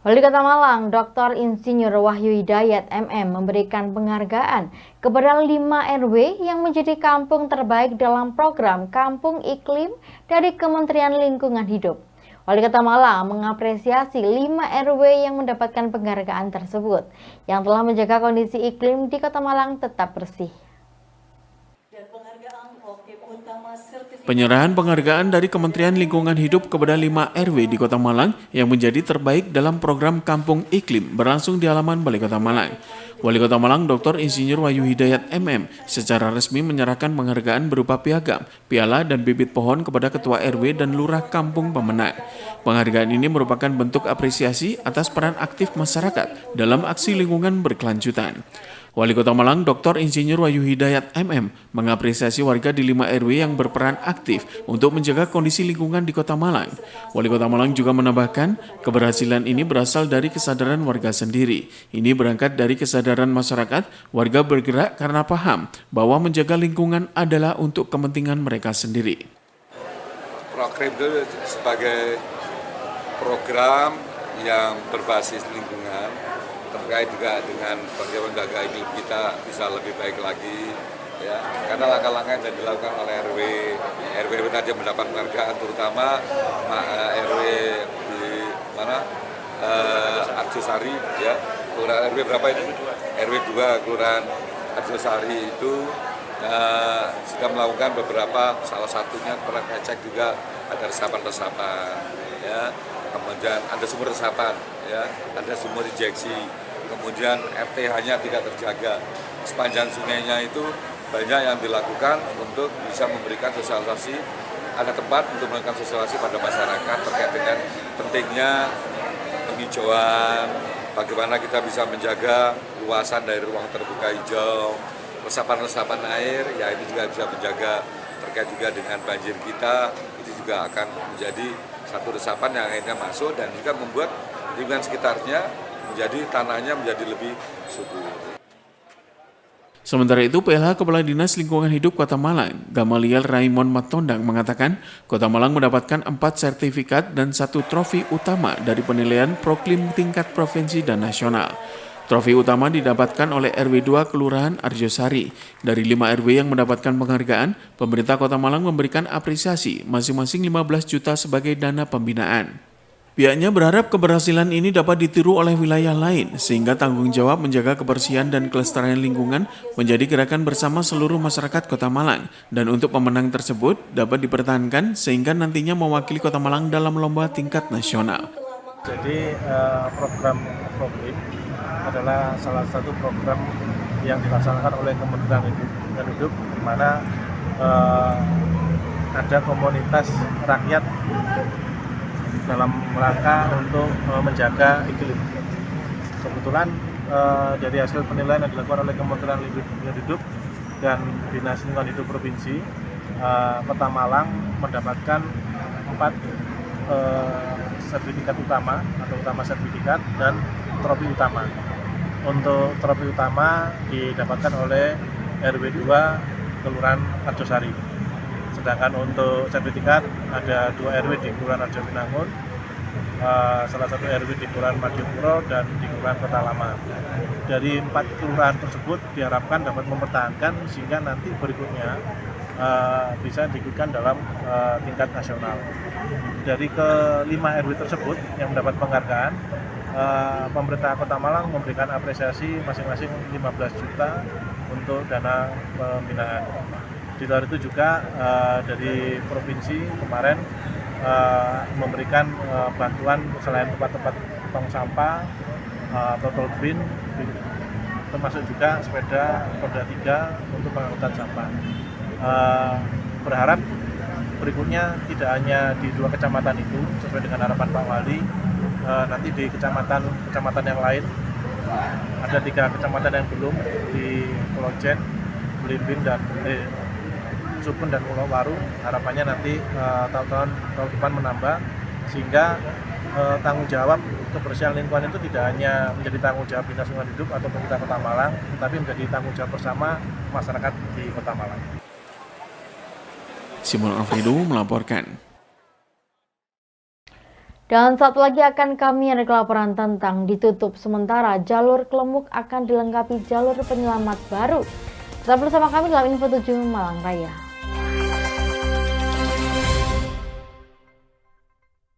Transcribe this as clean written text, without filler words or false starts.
Wali Kota Malang, Dr. Insinyur Wahyu Hidayat MM memberikan penghargaan kepada 5 RW yang menjadi kampung terbaik dalam program Kampung Iklim dari Kementerian Lingkungan Hidup. Wali Kota Malang mengapresiasi 5 RW yang mendapatkan penghargaan tersebut, yang telah menjaga kondisi iklim di Kota Malang tetap bersih. Penyerahan penghargaan dari Kementerian Lingkungan Hidup kepada 5 RW di Kota Malang yang menjadi terbaik dalam program Kampung Iklim berlangsung di halaman Balai Kota Malang. Wali Kota Malang Dr. Insinyur Wahyu Hidayat MM secara resmi menyerahkan penghargaan berupa piagam, piala, dan bibit pohon kepada Ketua RW dan Lurah Kampung Pemenang. Penghargaan ini merupakan bentuk apresiasi atas peran aktif masyarakat dalam aksi lingkungan berkelanjutan. Wali Kota Malang Dr. Insinyur Wahyu Hidayat MM mengapresiasi warga di 5 RW yang berperan aktif untuk menjaga kondisi lingkungan di Kota Malang. Wali Kota Malang juga menambahkan keberhasilan ini berasal dari kesadaran warga sendiri. Ini berangkat dari kesadaran masyarakat, warga bergerak karena paham bahwa menjaga lingkungan adalah untuk kepentingan mereka sendiri. Program itu sebagai program yang berbasis lingkungan, terkait juga dengan bagaimana menjaga iklim kita bisa lebih baik lagi, ya. Karena langkah-langkah yang dilakukan oleh RW tadi yang mendapat penghargaan, terutama RW di mana Arjosari, ya, kelurahan RW berapa ini? RW 2 kelurahan Arjosari itu sudah melakukan beberapa, salah satunya pernah cek juga ada resapan-resapan, ya. Kemudian ada sumber resapan, ya, ada sumber injeksi, kemudian RTH-nya tidak terjaga. Sepanjang sungainya itu banyak yang dilakukan untuk bisa memberikan sosialisasi, ada tempat untuk melakukan sosialisasi pada masyarakat terkait dengan pentingnya penghijauan, bagaimana kita bisa menjaga luasan dari ruang terbuka hijau, resapan-resapan air, ya ini juga bisa menjaga terkait juga dengan banjir kita, itu juga akan menjadi satu resapan yang akhirnya masuk dan juga membuat lingkungan sekitarnya menjadi tanahnya menjadi lebih subur. Sementara itu, PLH Kepala Dinas Lingkungan Hidup Kota Malang, Gamaliel Raimon Matondang mengatakan, Kota Malang mendapatkan 4 sertifikat dan 1 trofi utama dari penilaian Proklim tingkat provinsi dan nasional. Trofi utama didapatkan oleh RW 2 Kelurahan Arjosari. Dari 5 RW yang mendapatkan penghargaan, pemerintah Kota Malang memberikan apresiasi masing-masing 15 juta sebagai dana pembinaan. Pihaknya berharap keberhasilan ini dapat ditiru oleh wilayah lain, sehingga tanggung jawab menjaga kebersihan dan kelestarian lingkungan menjadi gerakan bersama seluruh masyarakat Kota Malang. Dan untuk pemenang tersebut dapat dipertahankan sehingga nantinya mewakili Kota Malang dalam lomba tingkat nasional. Jadi program Proklim adalah salah satu program yang dilaksanakan oleh Kementerian Lingkungan Hidup, di mana ada komunitas rakyat dalam rangka untuk menjaga iklim. Kebetulan dari hasil penilaian yang dilakukan oleh Kementerian Lingkungan Hidup dan Dinas Lingkungan Hidup Provinsi, Kota Malang mendapatkan 4 sertifikat utama atau utama sertifikat dan trofi utama. Untuk trofi utama didapatkan oleh RW 2 Kelurahan Arjosari. Sedangkan untuk sertifikat ada 2 RW di Kelurahan Arjopinangun, salah satu RW di Kelurahan Madiopuro dan di Kelurahan Kota Lama. Dari 4 kelurahan tersebut diharapkan dapat mempertahankan sehingga nanti berikutnya bisa diikutkan dalam tingkat nasional. Dari ke-5 RW tersebut yang mendapat penghargaan, pemerintah Kota Malang memberikan apresiasi masing-masing 15 juta untuk dana pembinaan. Di luar itu juga dari provinsi kemarin memberikan bantuan selain tempat-tempat tong sampah, total bin, termasuk juga sepeda roda 3 untuk pengangkutan sampah. Berharap berikutnya tidak hanya di 2 kecamatan itu sesuai dengan harapan Pak Wali, nanti di kecamatan yang lain ada 3 kecamatan yang belum di Klojen, Belimbing dan Sukun dan Pulau Waru. Harapannya nanti tahun depan menambah sehingga tanggung jawab kebersihan lingkungan itu tidak hanya menjadi tanggung jawab Dinas Lingkungan Hidup atau pemerintah Kota Malang, tetapi menjadi tanggung jawab bersama masyarakat di Kota Malang. Simon Alfredo melaporkan. Dan satu lagi akan kami ada laporan tentang ditutup sementara jalur Klemuk akan dilengkapi jalur penyelamat baru. Tetap bersama kami dalam Info 7 Malang Raya.